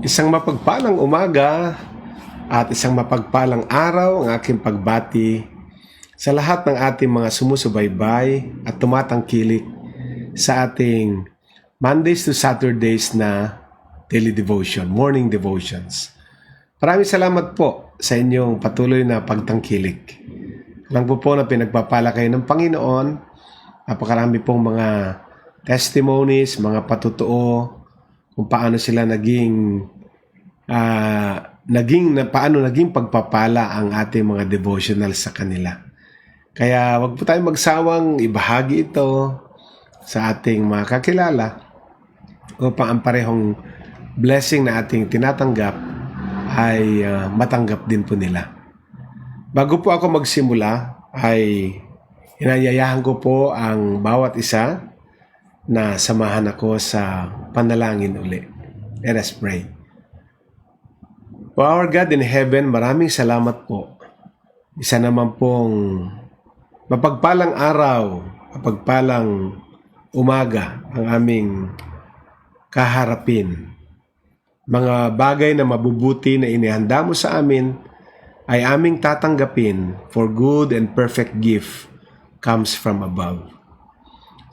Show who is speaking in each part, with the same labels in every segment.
Speaker 1: Isang mapagpalang umaga at isang mapagpalang araw ang aking pagbati sa lahat ng ating mga sumusubaybay at tumatangkilik sa ating Mondays to Saturdays na daily devotion, morning devotions. Maraming salamat po sa inyong patuloy na pagtangkilik. Alam ko po na pinagpapala kayo ng Panginoon. Napakarami pong mga testimonies, mga patutuo kung paano sila paano naging pagpapala ang ating mga devotional sa kanila. Kaya wag po tayong magsawang ibahagi ito sa ating mga kakilala upang ang parehong blessing na ating tinatanggap ay matanggap din po nila. Bago po ako magsimula ay inayayahan ko po ang bawat isa na samahan ako sa panalangin uli. Let us pray. O our God in heaven, maraming salamat po. Isa naman pong mapagpalang araw, mapagpalang umaga ang aming kaharapin. Mga bagay na mabubuti na inihanda mo sa amin ay aming tatanggapin, for good and perfect gift comes from above.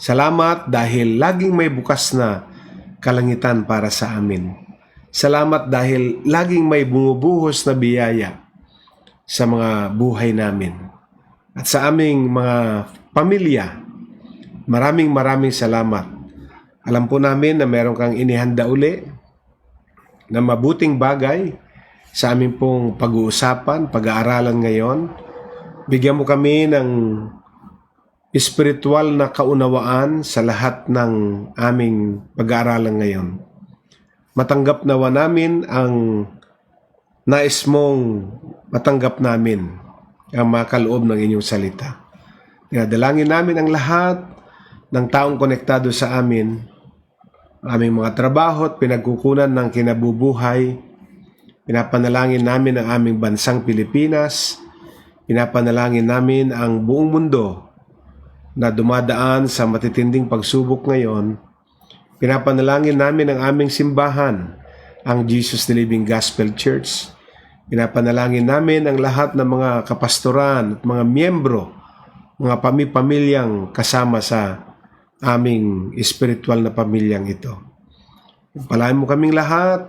Speaker 1: Salamat dahil laging may bukas na kalangitan para sa amin. Salamat dahil laging may bumubuhos na biyaya sa mga buhay namin. At sa aming mga pamilya, maraming salamat. Alam po namin na meron kang inihanda uli na mabuting bagay sa aming pong pag-uusapan, pag-aaralan ngayon. Bigyan mo kami ng espiritual na kaunawaan sa lahat ng aming pag-aaralan ngayon. Matanggap nawa namin ang nais mong matanggap namin ang makaloob ng inyong salita. Dinadalangin namin ang lahat ng taong konektado sa amin, aming mga trabaho at pinagkukunan ng kinabubuhay. Pinapanalangin namin ang aming bansang Pilipinas. Pinapanalangin namin ang buong mundo na dumadaan sa matitinding pagsubok ngayon. Pinapanalangin namin ang aming simbahan, ang Jesus the Living Gospel Church. Pinapanalangin namin ang lahat ng mga kapastoran at mga miyembro, mga pamilyang kasama sa aming espiritual na pamilyang ito. Palain mo kaming lahat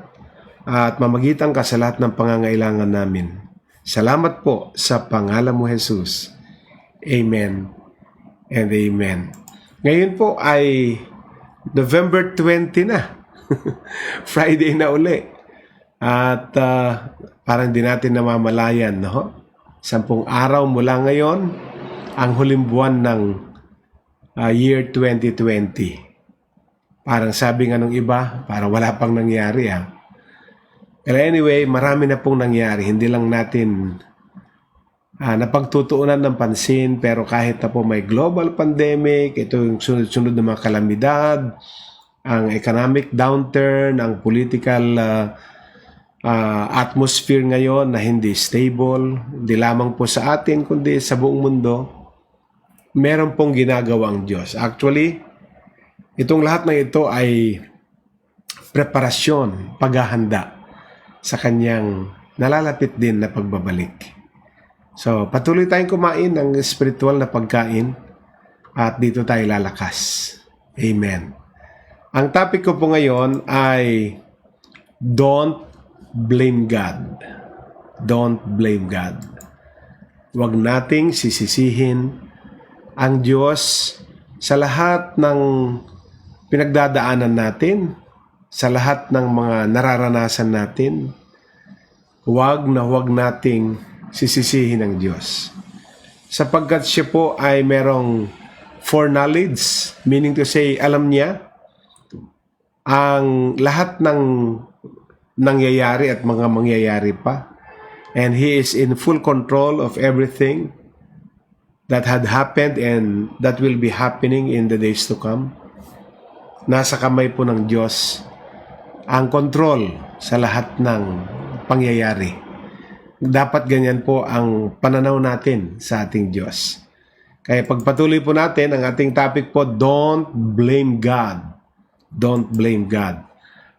Speaker 1: at mamagitan ka sa lahat ng pangangailangan namin. Salamat po sa pangalan mo, Jesus. Amen and amen. Ngayon po ay November 20 na. Friday na uli. At parang di natin namamalayan, no? 10 araw mula ngayon, ang huling buwan ng year 2020. Parang sabi nga nung iba, parang wala pang nangyari, ha? Pero anyway, marami na pong nangyari. Hindi lang natin napagtutuunan ng pansin, pero kahit na po may global pandemic, ito yung sunod-sunod na mga kalamidad, ang economic downturn, ang political atmosphere ngayon na hindi stable, hindi lamang po sa atin, kundi sa buong mundo, meron pong ginagawa ang Diyos. Actually, itong lahat ng ito ay preparasyon, paghahanda sa kanyang nalalapit din na pagbabalik. So, patuloy tayong kumain ng spiritual na pagkain at dito tayo lalakas. Amen. Ang topic ko po ngayon ay don't blame God. Don't blame God. Huwag nating sisisihin ang Diyos sa lahat ng pinagdadaanan natin, sa lahat ng mga nararanasan natin. Huwag nating sisisihin ng Diyos. Sapagkat siya po ay merong foreknowledge, meaning to say, alam niya ang lahat ng nangyayari at mga mangyayari pa. And He is in full control of everything that had happened and that will be happening in the days to come. Nasa kamay po ng Diyos ang control sa lahat ng pangyayari. Dapat ganyan po ang pananaw natin sa ating Diyos. Kaya pagpatuloy po natin ang ating topic po, don't blame God. Don't blame God.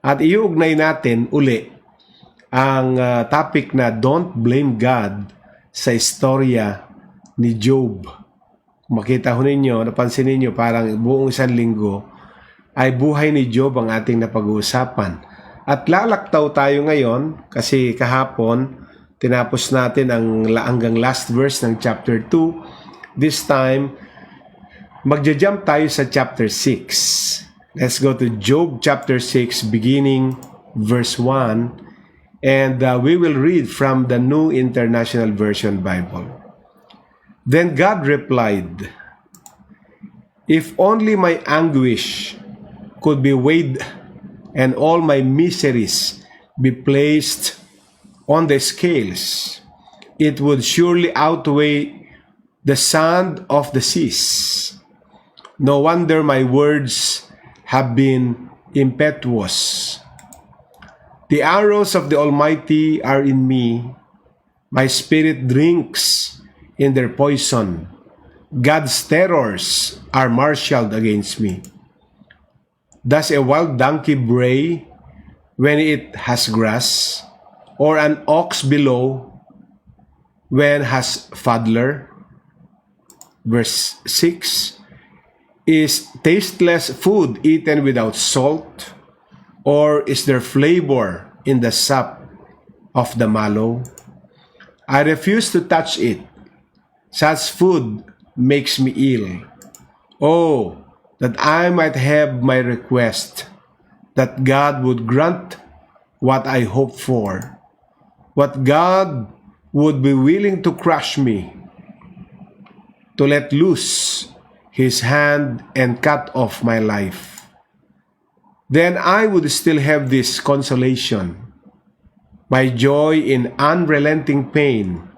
Speaker 1: At iuugnay natin uli ang topic na don't blame God sa istorya ni Job. Kung makita ho ninyo, napansin ninyo parang buong isang linggo ay buhay ni Job ang ating napag-uusapan. At lalaktaw tayo ngayon kasi kahapon tinapos natin ang hanggang last verse ng chapter 2. This time, magja-jump tayo sa chapter 6. Let's go to Job chapter 6 beginning verse 1 and we will read from the New International Version Bible. Then God replied, "If only my anguish could be weighed and all my miseries be placed on the scales, it would surely outweigh the sand of the seas. No wonder my words have been impetuous. The arrows of the Almighty are in me. My spirit drinks in their poison. God's terrors are marshaled against me. Does a wild donkey bray when it has grass, or an ox bellow when has fodder?" Verse 6, "Is tasteless food eaten without salt? Or is there flavor in the sap of the mallow? I refuse to touch it. Such food makes me ill. Oh, that I might have my request, that God would grant what I hope for, what God would be willing to crush me, to let loose His hand and cut off my life. Then I would still have this consolation, my joy in unrelenting pain,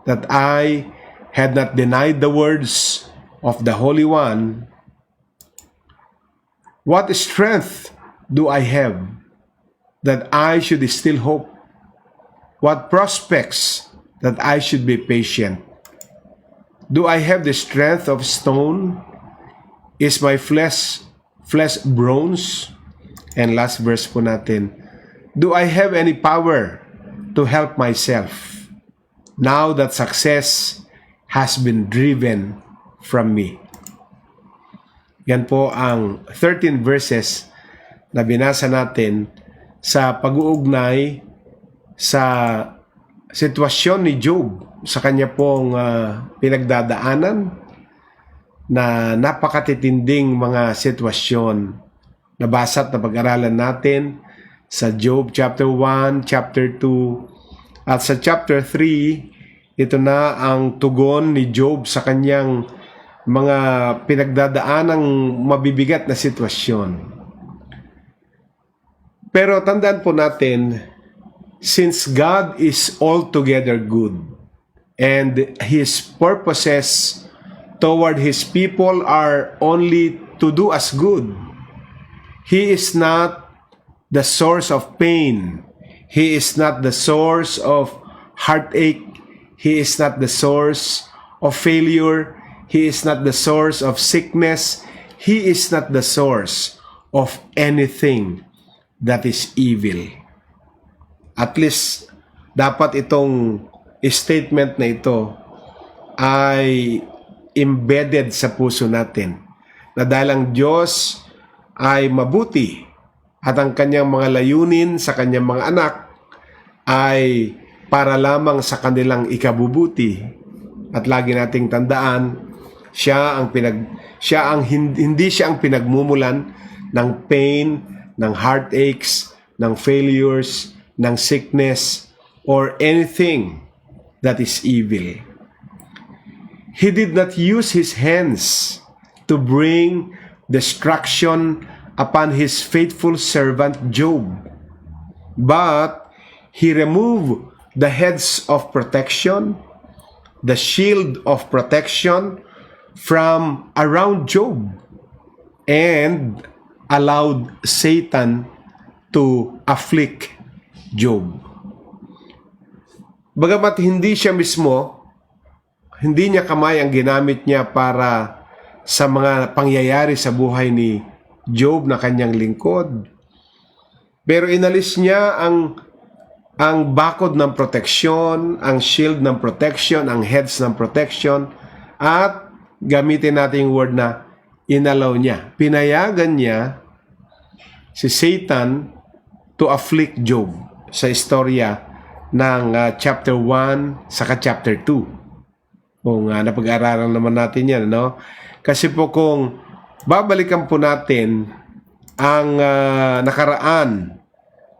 Speaker 1: that I had not denied the words of the Holy One. What strength do I have that I should still hope? What prospects that I should be patient? Do I have the strength of stone? Is my flesh bronze?" And last verse po natin, "Do I have any power to help myself, now that success has been driven from me?" Yan po ang 13 verses na binasa natin sa pag-uugnay sa sitwasyon ni Job sa kanya pong pinagdadaanan na napakatitinding mga sitwasyon. Nabasa at napag-aralan natin sa Job chapter 1, chapter 2, at sa chapter 3, ito na ang tugon ni Job sa kanyang mga pinagdadaanang mabibigat na sitwasyon. Pero tandaan po natin, since God is altogether good, and His purposes toward His people are only to do us good, He is not the source of pain. He is not the source of heartache. He is not the source of failure. He is not the source of sickness. He is not the source of anything that is evil. At least, dapat itong statement na ito ay embedded sa puso natin, na dahil ang Diyos ay mabuti at ang kanyang mga layunin sa kanyang mga anak ay para lamang sa kanilang ikabubuti. At lagi nating tandaan, hindi siya ang pinagmumulan ng pain, ng heartaches, ng failures, ng sickness, or anything that is evil. He did not use His hands to bring destruction upon His faithful servant Job, but He removed the heads of protection, the shield of protection from around Job, and allowed Satan to afflict Job. Bagamat hindi niya kamay ang ginamit niya para sa mga pangyayari sa buhay ni Job na kanyang lingkod, Pero inalis niya ang bakod ng proteksyon, ang shield ng protection, ang heads ng protection, at gamitin natin yung word na inalaw niya. Pinayagan niya si Satan to afflict Job sa istorya ng chapter 1 saka chapter 2. Kung napag-aralan naman natin yan, no? Kasi po kung babalikan po natin ang nakaraan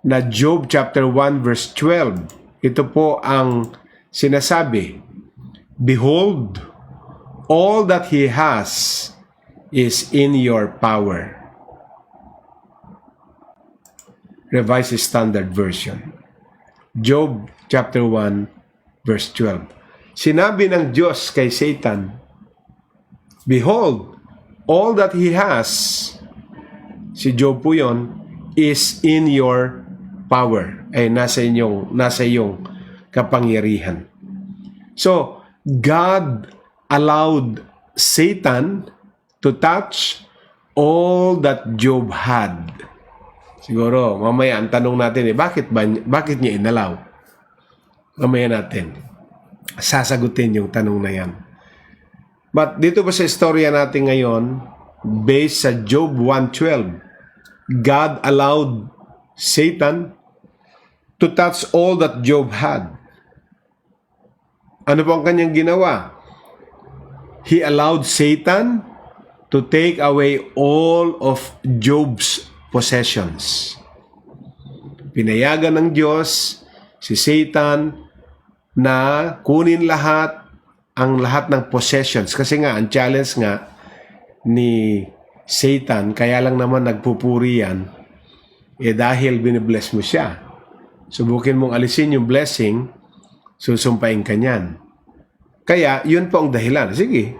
Speaker 1: na Job chapter 1 verse 12, ito po ang sinasabi, "Behold, all that he has is in your power." Revised Standard Version. Job chapter 1 verse 12. Sinabi ng Diyos kay Satan, "Behold, all that he has," si Job po yun, "is in your power." Ay nasa iyong kapangyarihan. So, God allowed Satan to touch all that Job had. Siguro, mamaya ang tanong natin bakit niya inalaw? Mamaya natin sasagutin yung tanong na yan. But dito ba sa istorya natin ngayon, based sa Job 1:12, God allowed Satan to touch all that Job had. Ano po ang kanyang ginawa? He allowed Satan to take away all of Job's possessions. Pinayagan ng Diyos si Satan na kunin lahat ng possessions. Kasi nga, ang challenge nga ni Satan, kaya lang naman nagpupuri yan, dahil binibless mo siya. Subukin mong alisin yung blessing, susumpain ka niyan. Kaya, yun po ang dahilan. Sige,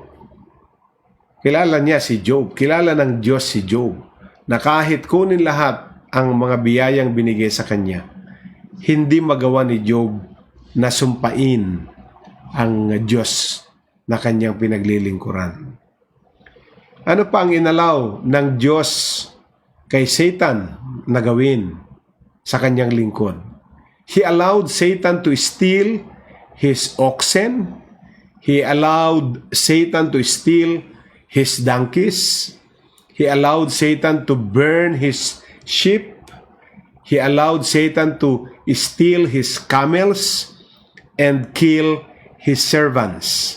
Speaker 1: kilala niya si Job, kilala ng Diyos si Job, na kahit kunin lahat ang mga biyayang binigay sa kanya, hindi magawa ni Job na sumpain ang Diyos na kanyang pinaglilingkuran. Ano pa ang inalaw ng Diyos kay Satan na gawin sa kanyang lingkod? He allowed Satan to steal his oxen. He allowed Satan to steal his donkeys. He allowed Satan to burn his sheep. He allowed Satan to steal his camels and kill his servants.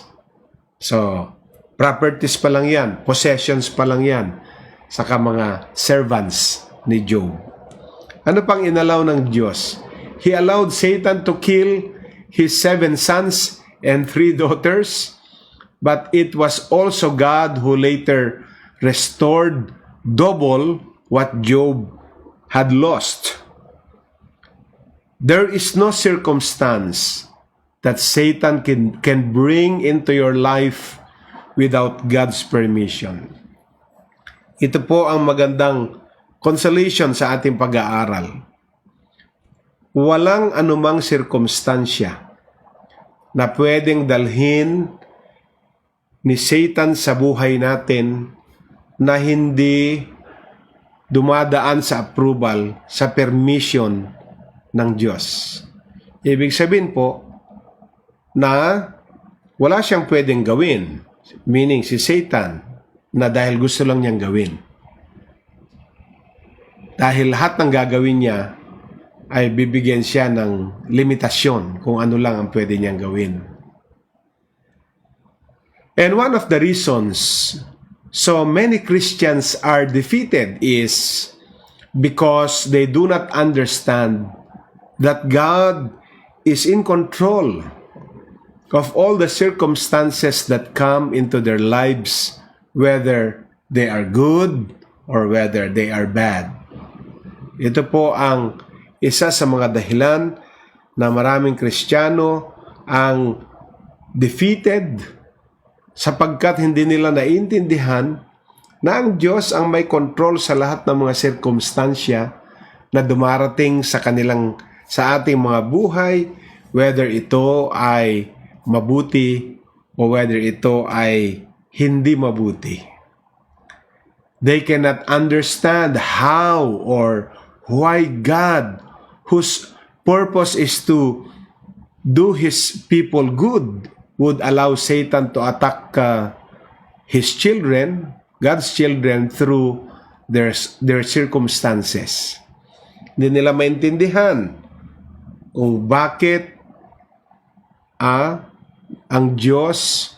Speaker 1: So, properties pa lang yan, possessions pa lang yan, saka mga servants ni Job. Ano pang inalaw ng Diyos? He allowed Satan to kill his 7 sons and 3 daughters, but it was also God who later restored double what Job had lost. There is no circumstance that Satan can bring into your life without God's permission. Ito po ang magandang consolation sa ating pag-aaral. Walang anumang sirkumstansya na pwedeng dalhin ni Satan sa buhay natin na hindi dumadaan sa approval, sa permission ng Diyos. Ibig sabihin po na wala siyang pwedeng gawin, meaning si Satan, na dahil gusto lang niyang gawin. Dahil lahat ng gagawin niya ay bibigyan siya ng limitasyon kung ano lang ang pwede niyang gawin. And one of the reasons so many Christians are defeated is because they do not understand that God is in control of all the circumstances that come into their lives, whether they are good or whether they are bad. Ito po ang isa sa mga dahilan na maraming Kristiyano ang defeated sapagkat hindi nila naiintindihan na ang Diyos ang may control sa lahat ng mga sirkumstansya na dumarating sa ating mga buhay, whether ito ay mabuti o whether ito ay hindi mabuti. They cannot understand how or why God, whose purpose is to do His people good, would allow Satan to attack His children, God's children, through their circumstances. Hindi nila maintindihan kung bakit ang Diyos,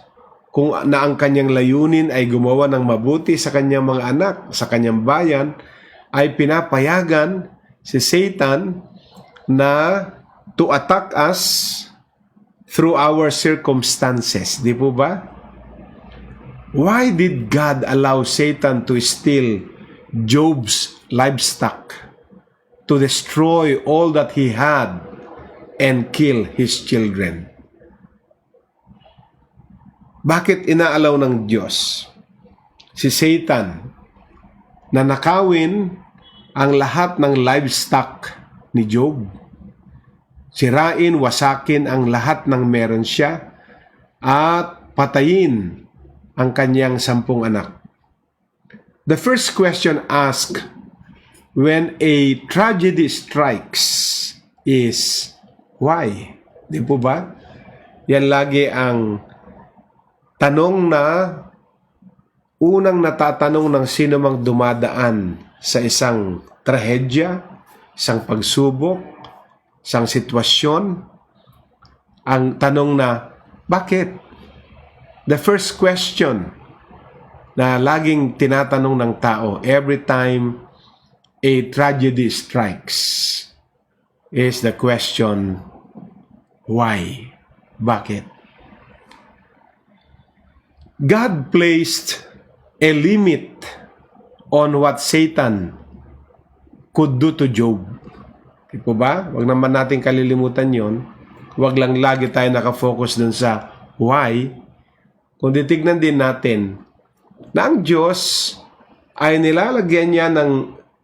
Speaker 1: kung na ang kanyang layunin ay gumawa ng mabuti sa kanyang mga anak, sa kanyang bayan, ay pinapayagan si Satan na to attack us through our circumstances. Di po ba? Why did God allow Satan to steal Job's livestock, to destroy all that he had, and kill his children? Bakit inaalaw ng Diyos si Satan na nakawin ang lahat ng livestock ni Job? Sirain, wasakin ang lahat ng meron siya at patayin ang kanyang 10 anak. The first question asked when a tragedy strikes is why? Di po ba? Yan lagi ang tanong na unang natatanong ng sino mang dumadaan sa isang trahedya, isang pagsubok, isang sitwasyon. Ang tanong na, bakit? The first question na laging tinatanong ng tao every time a tragedy strikes is the question, why? Bakit? God placed a limit on what Satan could do to Job. Di po ba? Huwag naman natin kalilimutan yon. Huwag lang lagi tayo nakafocus dun sa why. Kung titignan din natin na ang Diyos ay nilalagyan niya ng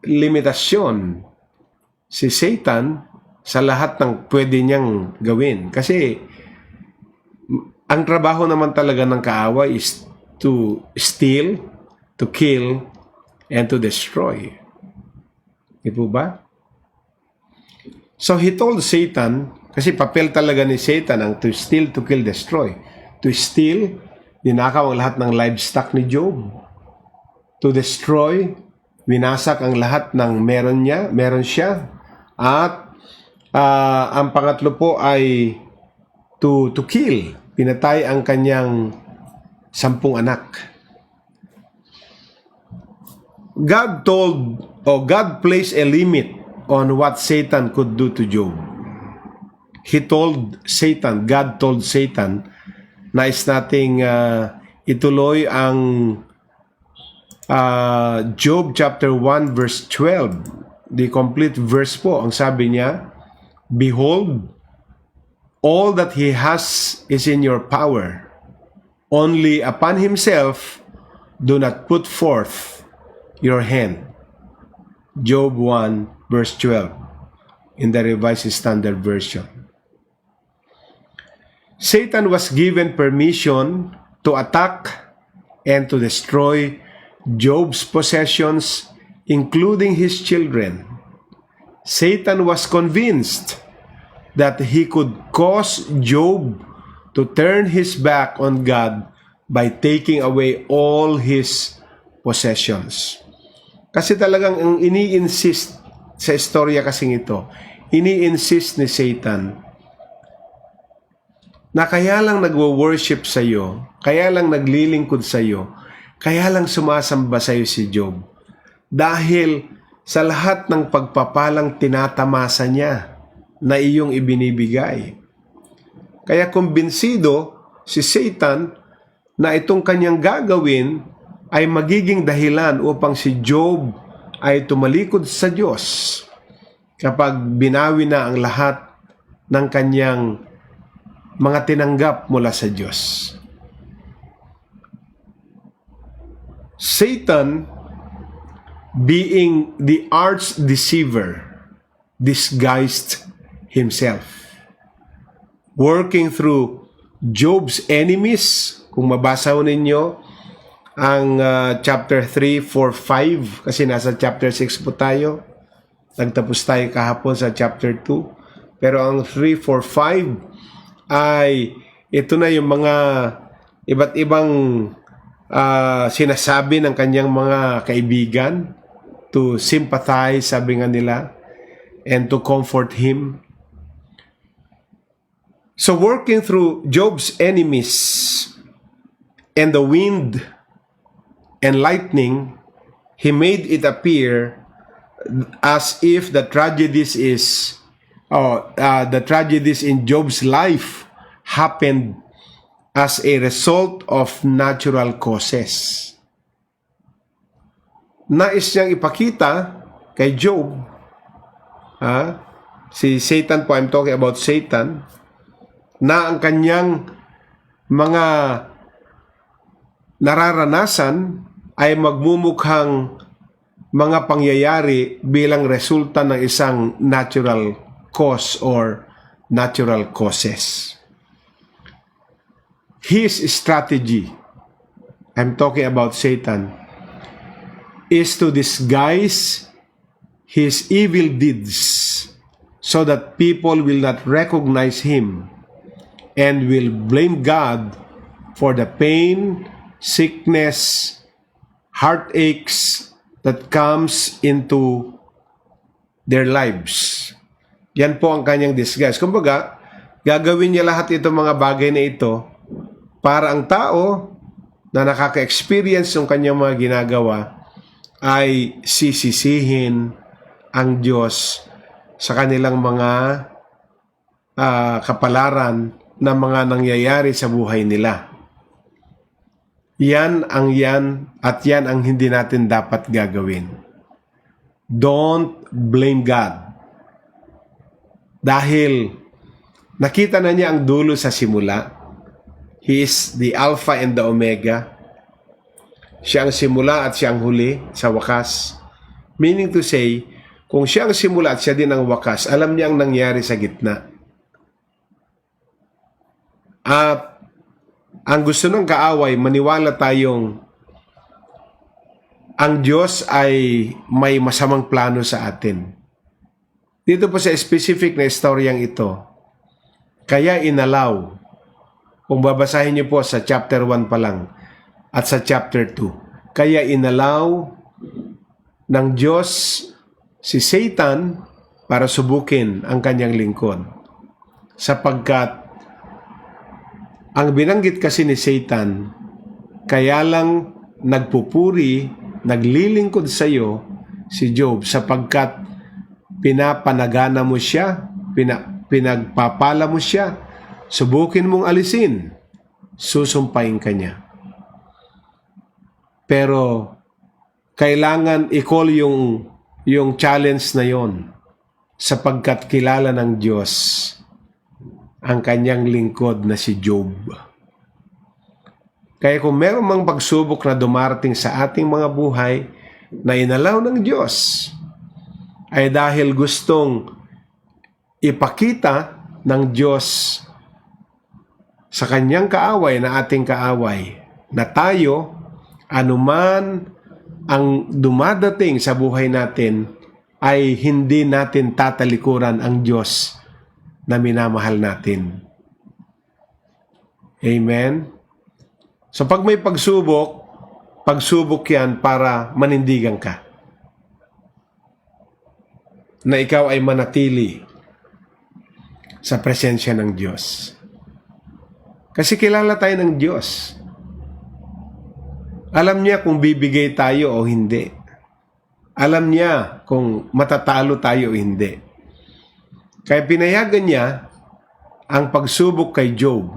Speaker 1: limitasyon si Satan sa lahat ng pwede niyang gawin. Kasi ang trabaho naman talaga ng kaaway is to steal, to kill, and to destroy. Di po ba? So he told Satan, kasi papel talaga ni Satan ang to steal, to kill, destroy. To steal, ninakaw ang lahat ng livestock ni Job. To destroy, winasak ang lahat ng meron siya. At ang pangatlo po ay to kill. Pinatay ang kanyang 10 anak. God placed a limit on what Satan could do to Job. God told Satan, nais nating ituloy ang Job chapter 1 verse 12. The complete verse po, ang sabi niya, behold, all that he has is in your power. Only upon himself do not put forth your hand. Job 1 verse 12 in the Revised Standard Version. Satan was given permission to attack and to destroy Job's possessions, including his children. Satan was convinced that he could cause Job to turn his back on God by taking away all his possessions. Kasi talagang ang ini-insist sa istorya kasing ito, ini-insist ni Satan na kaya lang nagwo-worship sa iyo, kaya lang naglilingkod sa iyo, kaya lang sumasamba sa iyo si Job. Dahil sa lahat ng pagpapalang tinatamasa niya na iyong ibinibigay. Kaya kumbinsido si Satan na itong kanyang gagawin ay magiging dahilan upang si Job ay tumalikod sa Diyos kapag binawi na ang lahat ng kanyang mga tinanggap mula sa Diyos. Satan, being the arch deceiver, disguised himself, working through Job's enemies. Kung mabasa ninyo ang chapter 3, 4, 5, kasi nasa chapter 6 po tayo, Nagtapos tayo kahapon sa chapter 2. Pero ang 3, 4, 5 ay ito na yung mga iba't ibang sinasabi ng kanyang mga kaibigan to sympathize, sabi nga nila, and to comfort him. So working through Job's enemies and the wind and lightning, he made it appear as if the tragedies in Job's life happened as a result of natural causes. Nais niyang ipakita kay Job, si Satan po, I'm talking about Satan, na ang kanyang mga nararanasan ay magmumukhang mga pangyayari bilang resulta ng isang natural cause or natural causes. His strategy, I'm talking about Satan, is to disguise his evil deeds so that people will not recognize him and will blame God for the pain, sickness, heartaches that comes into their lives. Yan po ang kanyang disguise. Kumbaga, gagawin niya lahat itong mga bagay na ito para ang tao na nakaka-experience ng kanyang mga ginagawa ay sisisihin ang Diyos sa kanilang mga kapalaran na mga nangyayari sa buhay nila. Yan at yan ang hindi natin dapat gagawin. Don't blame God. Dahil nakita na niya ang dulo sa simula. He is the Alpha and the Omega. Siya ang simula at siya ang huli sa wakas. Meaning to say, kung siya ang simula at siya din ang wakas, alam niya ang nangyari sa gitna. At ang gusto ng kaaway, maniwala tayong ang Diyos ay may masamang plano sa atin. Dito po sa specific na istoryang ito, kaya inalaw, kung babasahin niyo po sa chapter 1 pa lang at sa chapter 2, kaya inalaw ng Diyos si Satan para subukin ang kanyang lingkod. Sapagkat ang binanggit kasi ni Satan, kaya lang nagpupuri, naglilingkod sa iyo si Job sapagkat pinapanagana mo siya, pinagpapala mo siya, subukin mong alisin, susumpain ka niya. Pero kailangan i-call yung challenge na yon sapagkat kilala ng Diyos ang kanyang lingkod na si Job. Kaya kung meron mang pagsubok na dumarating sa ating mga buhay na inalaw ng Diyos, ay dahil gustong ipakita ng Diyos sa kanyang kaaway na ating kaaway na tayo, anuman ang dumadating sa buhay natin, ay hindi natin tatalikuran ang Diyos na minamahal natin. Amen? So pag may pagsubok yan para manindigan ka. Na ikaw ay manatili sa presensya ng Diyos. Kasi kilala tayo ng Diyos. Alam niya kung bibigay tayo o hindi. Alam niya kung matatalo tayo o hindi. Kaya pinayagan niya ang pagsubok kay Job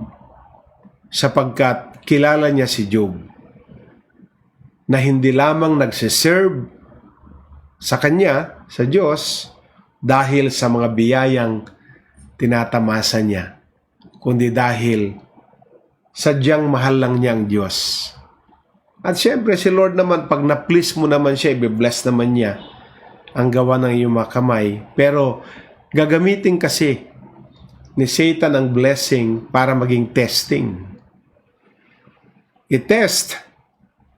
Speaker 1: sapagkat kilala niya si Job na hindi lamang nagsiserve sa kanya, sa Diyos, dahil sa mga biyayang tinatamasa niya, kundi dahil sadyang mahal lang niya ang Diyos. At syempre si Lord naman, pag na-please mo naman siya, i-bless naman niya ang gawa ng iyong mga kamay. Pero gagamitin kasi ni Satan ang blessing para maging testing. I-test,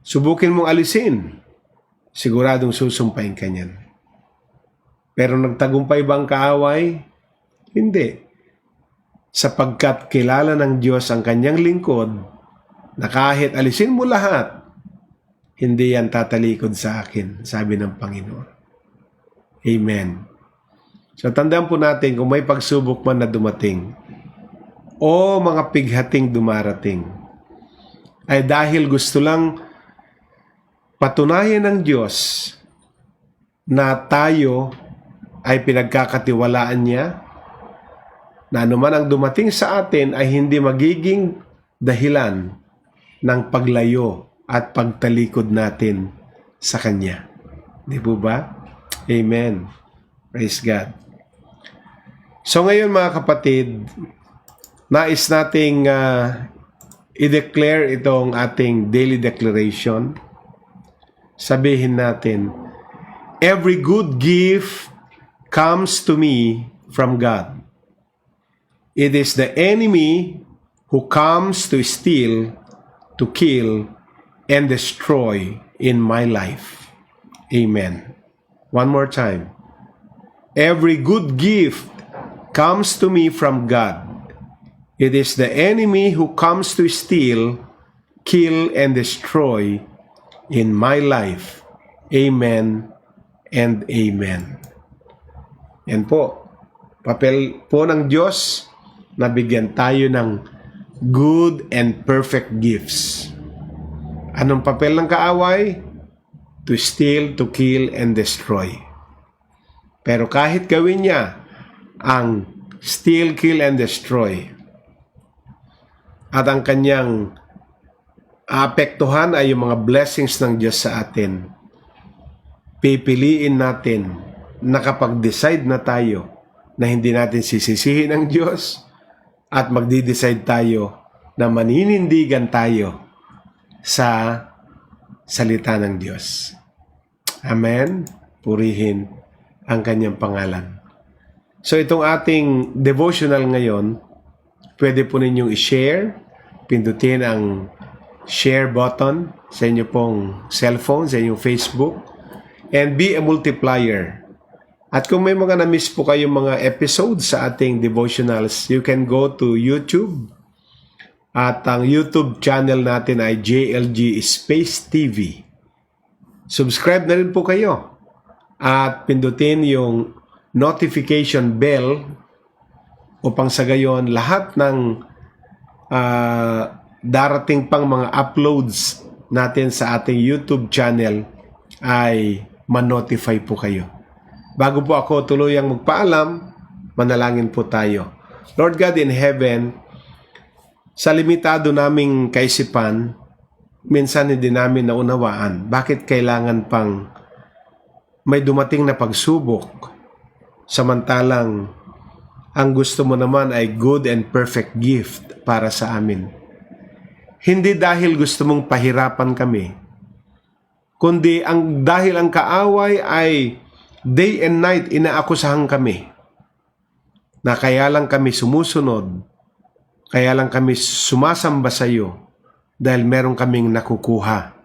Speaker 1: subukin mong alisin, siguradong susumpain ka niyan. Pero nagtagumpay ba ang kaaway? Hindi. Sapagkat kilala ng Diyos ang kanyang lingkod, na kahit alisin mo lahat, hindi yan tatalikod sa akin, sabi ng Panginoon. Amen. So tandaan po natin, kung may pagsubok man na dumating, o mga pighating dumarating, ay dahil gusto lang patunayan ng Diyos na tayo ay pinagkakatiwalaan niya, na anuman ang dumating sa atin ay hindi magiging dahilan ng paglayo at pagtalikod natin sa Kanya. Di po ba? Amen. Praise God. So ngayon mga kapatid, nais nating i-declare itong ating daily declaration. Sabihin natin, every good gift comes to me from God. It is the enemy who comes to steal, to kill, and destroy in my life. Amen. One more time. Every good gift comes to me from God. It is the enemy who comes to steal, kill, and destroy in my life. Amen and amen. Yan po. Papel po ng Diyos na bigyan tayo ng good and perfect gifts. Anong papel ng kaaway? To steal, to kill, and destroy. Pero kahit gawin niya ang steal, kill, and destroy, at ang kanyang aapektuhan ay yung mga blessings ng Diyos sa atin, pipiliin natin na kapag-decide na tayo na hindi natin sisisihin ang Diyos at magdi-decide tayo na maninindigan tayo sa salita ng Diyos. Amen? Purihin ang kanyang pangalan. So itong ating devotional ngayon, pwede po ninyong i-share, pindutin ang share button sa inyo pong cellphone, sa inyong Facebook, and be a multiplier. At kung may mga na-miss po kayong mga episodes sa ating devotionals, you can go to YouTube. At ang YouTube channel natin ay JLG Space TV. Subscribe na rin po kayo. At pindutin yung notification bell upang sa gayon lahat ng darating pang mga uploads natin sa ating YouTube channel ay ma-notify po kayo. Bago po ako tuluyang magpaalam, manalangin po tayo. Lord God in heaven, sa limitado naming kaisipan, minsan hindi namin naunawaan bakit kailangan pang may dumating na pagsubok, samantalang ang gusto mo naman ay good and perfect gift para sa amin. Hindi dahil gusto mong pahirapan kami, kundi dahil ang kaaway ay day and night inaakusahan kami na kaya lang kami sumusunod, kaya lang kami sumasamba sa iyo dahil meron kaming nakukuha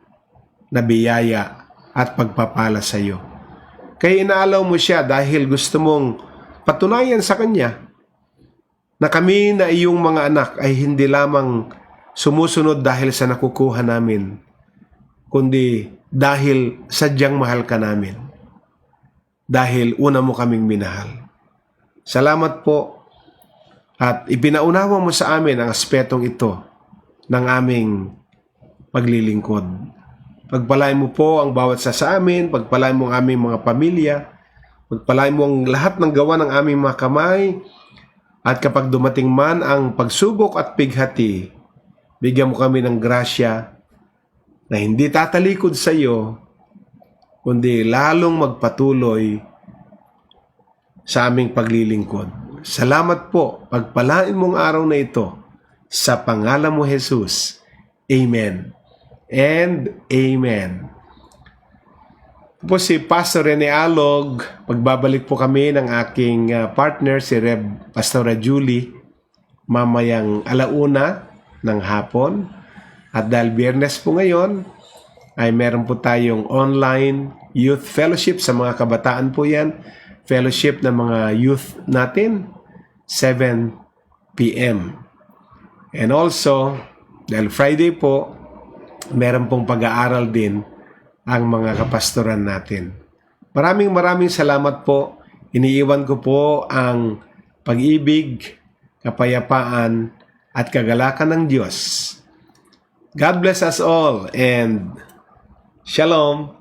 Speaker 1: na biyaya at pagpapala sa iyo. Kaya inaalaw mo siya dahil gusto mong patunayan sa kanya na kami na iyong mga anak ay hindi lamang sumusunod dahil sa nakukuha namin, kundi dahil sadyang mahal ka namin. Dahil una mo kaming minahal. Salamat po at ipinaunawa mo sa amin ang aspetong ito ng aming paglilingkod. Pagpalain mo po ang bawat sa amin, pagpalain mo ang aming mga pamilya, pagpalain mo ang lahat ng gawa ng aming mga kamay, at kapag dumating man ang pagsubok at pighati, bigyan mo kami ng grasya na hindi tatalikod sa iyo, kundi lalong magpatuloy sa aming paglilingkod. Salamat po, pagpalain mong araw na ito, sa pangalan mo Jesus. Amen and amen. Po si Pastor Rene Alog, magbabalik po kami ng aking partner, si Rev. Pastora Julie, mamayang 1:00 ng hapon. At dahil Biyernes po ngayon, ay meron po tayong online youth fellowship sa mga kabataan po yan. fellowship ng mga youth natin, 7 p.m. And also, dahil Friday po, meron pong pag-aaral din ang mga kapastoran natin. Maraming salamat po. Iniiwan ko po ang pag-ibig, kapayapaan, at kagalakan ng Diyos. God bless us all and Shalom!